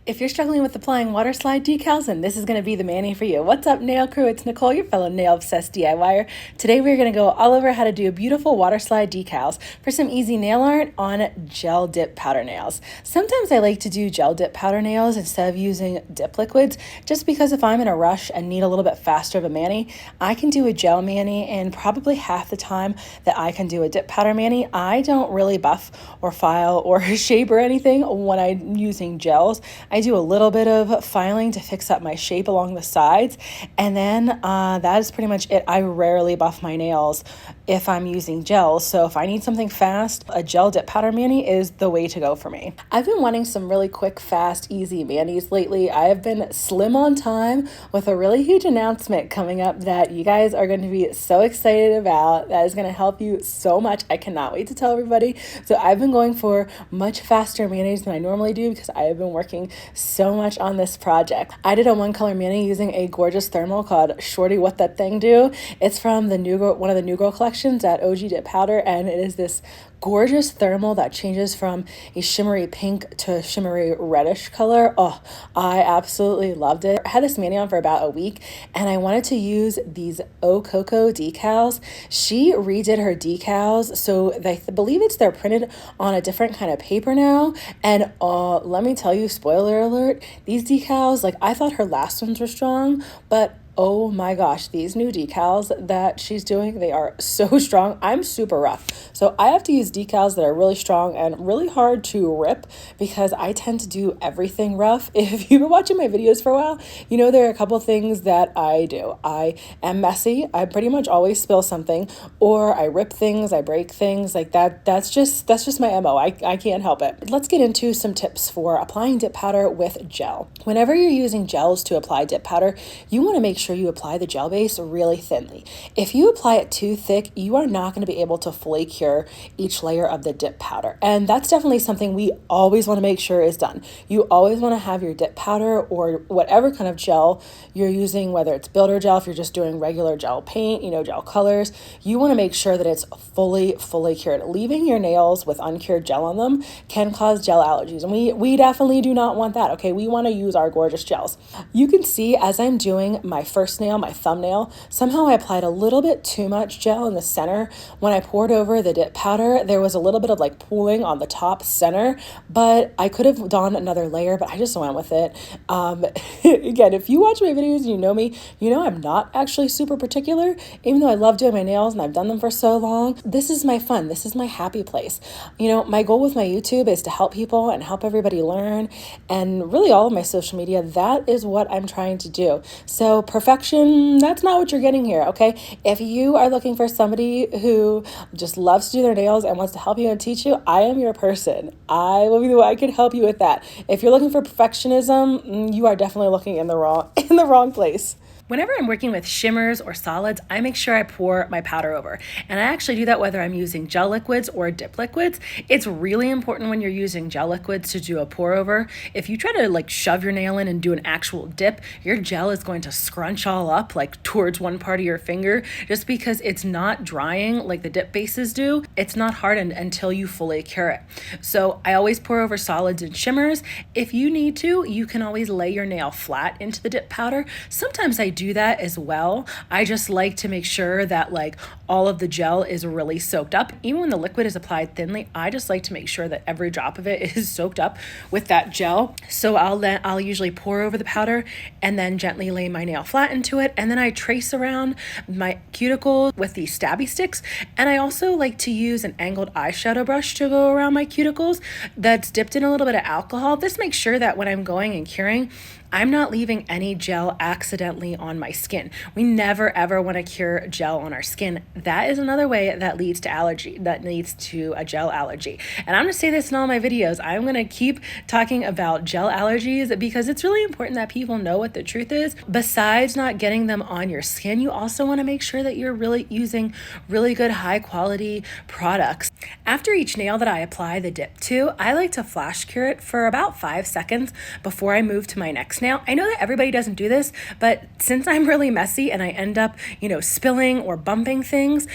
If you're struggling with applying water slide decals, then this is going to be the mani for you. What's up, nail crew? It's Nicole, your fellow nail obsessed DIYer. Today we're going to go all over how to do beautiful water slide decals for some easy nail art on gel dip powder nails. Sometimes I like to do gel dip powder nails instead of using dip liquids, just because if I'm in a rush and need a little bit faster of a mani, I can do a gel mani in probably half the time that I can do a dip powder mani. I don't really buff or file or shape or anything when I'm using gels. I do a little bit of filing to fix up my shape along the sides, and then that is pretty much it. I rarely buff my nails if I'm using gels, so if I need something fast, a gel dip powder mani is the way to go for me. I've been wanting some really quick, fast, easy manis lately. I have been slim on time with a really huge announcement coming up that you guys are going to be so excited about. That is going to help you so much. I cannot wait to tell everybody. So I've been going for much faster manis than I normally do because I have been working so much on this project. I did a one color mani using a gorgeous thermal called Shawty, What That Thing Do. It's from the New Girl, one of the New Girl collections at OG Dip Powder, and it is this gorgeous thermal that changes from a shimmery pink to a shimmery reddish color. Oh, I absolutely loved it. I had this mani on for about a week and I wanted to use these O Coco decals. She redid her decals, so I believe they're printed on a different kind of paper now. And let me tell you, spoiler alert, these decals, like, I thought her last ones were strong, but oh my gosh, these new decals that she's doing, they are so strong. I'm super rough, so I have to use decals that are really strong and really hard to rip because I tend to do everything rough. If you've been watching my videos for a while, you know there are a couple things that I do. I am messy. I pretty much always spill something, or I rip things, I break things like that. That's just my MO. I can't help it. Let's get into some tips for applying dip powder with gel. Whenever you're using gels to apply dip powder, you want to make sure you apply the gel base really thinly. If you apply it too thick, you are not going to be able to fully cure each layer of the dip powder. And that's definitely something we always want to make sure is done. You always want to have your dip powder or whatever kind of gel you're using, whether it's builder gel, if you're just doing regular gel paint, gel colors, you want to make sure that it's fully cured. Leaving your nails with uncured gel on them can cause gel allergies. And we definitely do not want that. Okay, we want to use our gorgeous gels. You can see as I'm doing my first nail, my thumbnail, somehow I applied a little bit too much gel in the center. When I poured over the dip powder, there was a little bit of like pooling on the top center, but I could have done another layer, but I just went with it. Again, if you watch my videos and you know me, you know I'm not actually super particular, even though I love doing my nails and I've done them for so long. This is my fun. This is my happy place. My goal with my YouTube is to help people and help everybody learn, and really all of my social media, that is what I'm trying to do. So perfection, that's not what you're getting here, okay? If you are looking for somebody who just loves to do their nails and wants to help you and teach you, I am your person. I will be the one I can help you with that. If you're looking for perfectionism, you are definitely looking in the wrong place. Whenever I'm working with shimmers or solids, I make sure I pour my powder over. And I actually do that whether I'm using gel liquids or dip liquids. It's really important when you're using gel liquids to do a pour over. If you try to like shove your nail in and do an actual dip, your gel is going to scrunch all up like towards one part of your finger just because it's not drying like the dip bases do. It's not hardened until you fully cure it. So I always pour over solids and shimmers. If you need to, you can always lay your nail flat into the dip powder. Sometimes I do that as well. I just like to make sure that like all of the gel is really soaked up. Even when the liquid is applied thinly, I just like to make sure that every drop of it is soaked up with that gel. So I'll usually pour over the powder and then gently lay my nail flat into it, and then I trace around my cuticle with these stabby sticks. And I also like to use an angled eyeshadow brush to go around my cuticles that's dipped in a little bit of alcohol. This makes sure that when I'm going and curing, I'm not leaving any gel accidentally on my skin. We never ever want to cure gel on our skin. That is another way that leads to a gel allergy. And I'm going to say this in all my videos. I'm going to keep talking about gel allergies because it's really important that people know what the truth is. Besides not getting them on your skin, you also want to make sure that you're really using really good high quality products. After each nail that I apply the dip to, I like to flash cure it for about 5 seconds before I move to my next nail. I know that everybody doesn't do this, but since I'm really messy and I end up, spilling or bumping things,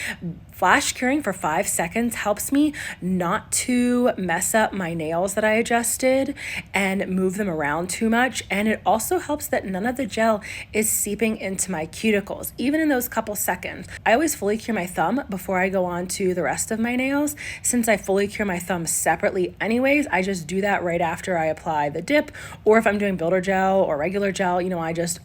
Flash curing for 5 seconds helps me not to mess up my nails that I adjusted and move them around too much. And it also helps that none of the gel is seeping into my cuticles, even in those couple seconds. I always fully cure my thumb before I go on to the rest of my nails. Since I fully cure my thumb separately anyways, I just do that right after I apply the dip, or if I'm doing builder gel or regular gel, you know, I just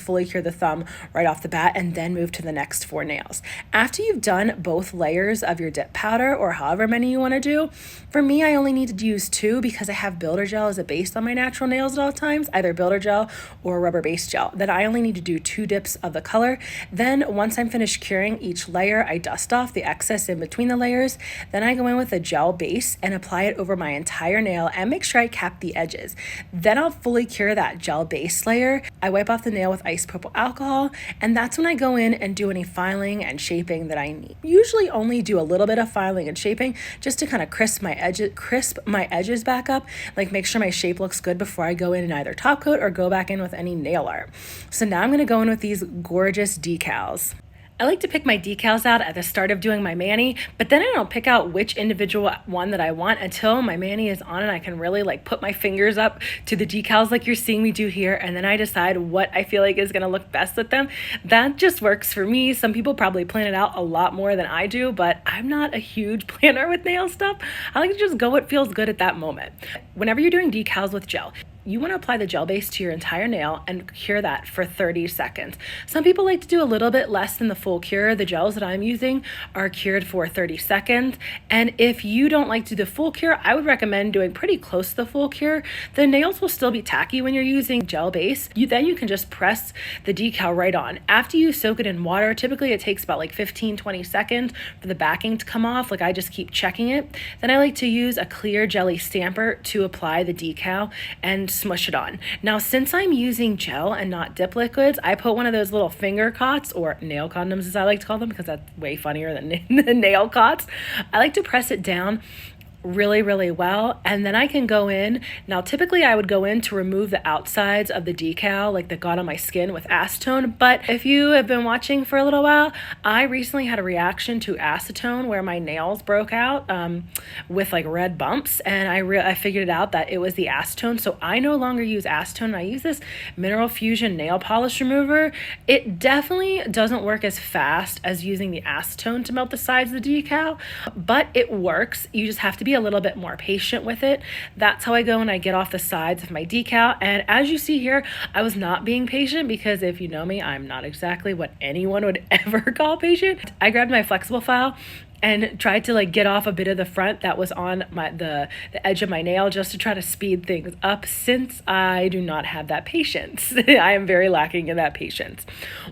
fully cure the thumb right off the bat and then move to the next 4 nails. After you've done both layers of your dip powder, or however many you want to do, for me, I only need to use 2 because I have builder gel as a base on my natural nails at all times, either builder gel or rubber base gel. Then I only need to do 2 dips of the color. Then once I'm finished curing each layer, I dust off the excess in between the layers. Then I go in with a gel base and apply it over my entire nail and make sure I cap the edges. Then I'll fully cure that gel base layer. I wipe off the nail with ice purple alcohol, and that's when I go in and do any filing and shaping that I need. Usually only do a little bit of filing and shaping just to kind of crisp my edges back up, like make sure my shape looks good before I go in and either top coat or go back in with any nail art. So now I'm going to go in with these gorgeous decals. I like to pick my decals out at the start of doing my mani, but then I don't pick out which individual one that I want until my mani is on and I can really like put my fingers up to the decals like you're seeing me do here, and then I decide what I feel like is going to look best with them. That just works for me. Some people probably plan it out a lot more than I do, but I'm not a huge planner with nail stuff. I like to just go what feels good at that moment. Whenever you're doing decals with gel, you want to apply the gel base to your entire nail and cure that for 30 seconds. Some people like to do a little bit less than the full cure. The gels that I'm using are cured for 30 seconds. And if you don't like to do the full cure, I would recommend doing pretty close to the full cure. The nails will still be tacky when you're using gel base. Then you can just press the decal right on. After you soak it in water, typically it takes about like 15-20 seconds for the backing to come off. Like I just keep checking it. Then I like to use a clear jelly stamper to apply the decal and smush it on. Now, since I'm using gel and not dip liquids, I put one of those little finger cots, or nail condoms as I like to call them, because that's way funnier than the nail cots. I like to press it down really well, and then I can go in. Now typically I would go in to remove the outsides of the decal, like that got on my skin, with acetone, but if you have been watching for a little while, I recently had a reaction to acetone where my nails broke out with like red bumps, and I figured it out that it was the acetone. So I no longer use acetone. I use this Mineral Fusion nail polish remover. It definitely doesn't work as fast as using the acetone to melt the sides of the decal, but it works. You just have to be a little bit more patient with it. That's how I go and I get off the sides of my decal. And as you see here, I was not being patient, because if you know me, I'm not exactly what anyone would ever call patient. I grabbed my flexible file and tried to like get off a bit of the front that was on the edge of my nail, just to try to speed things up, since I do not have that patience. I am very lacking in that patience.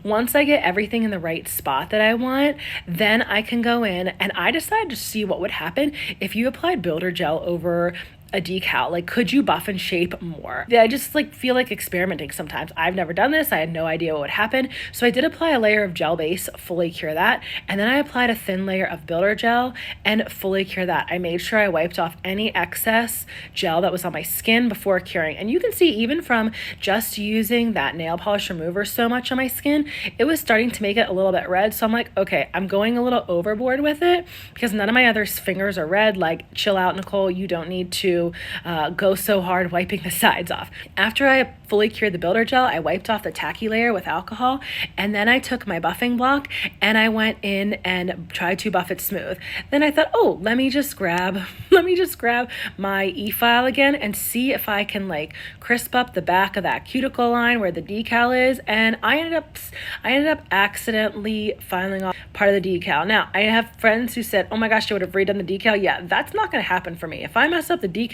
Once I get everything in the right spot that I want, then I can go in, and I decided to see what would happen if you applied builder gel over a decal. Like, could you buff and shape more? I just like feel like experimenting sometimes. I've never done this. I had no idea what would happen. So I did apply a layer of gel base, fully cure that. And then I applied a thin layer of builder gel and fully cure that. I made sure I wiped off any excess gel that was on my skin before curing. And you can see, even from just using that nail polish remover so much on my skin, it was starting to make it a little bit red. So I'm like, okay, I'm going a little overboard with it, because none of my other fingers are red. Like, chill out, Nicole. You don't need to go so hard wiping the sides off. After I fully cured the builder gel, I wiped off the tacky layer with alcohol, and then I took my buffing block and I went in and tried to buff it smooth. Then I thought, oh, let me just grab my Efile again and see if I can like crisp up the back of that cuticle line where the decal is. And I ended up accidentally filing off part of the decal. Now, I have friends who said, oh my gosh, I would have redone the decal. Yeah, that's not going to happen for me. If I mess up the decal,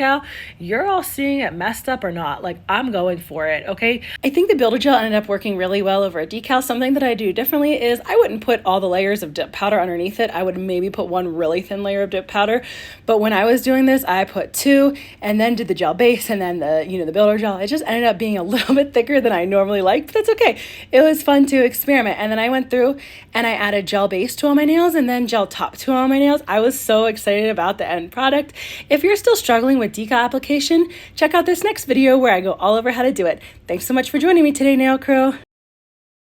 you're all seeing it messed up or not. Like, I'm going for it, okay? I think the builder gel ended up working really well over a decal. Something that I do differently is I wouldn't put all the layers of dip powder underneath it. I would maybe put one really thin layer of dip powder. But when I was doing this, I put 2 and then did the gel base and then the builder gel. It just ended up being a little bit thicker than I normally like, but that's okay. It was fun to experiment. And then I went through and I added gel base to all my nails and then gel top to all my nails. I was so excited about the end product. If you're still struggling with decal application, check out this next video where I go all over how to do it. Thanks so much for joining me today, Nail Crew.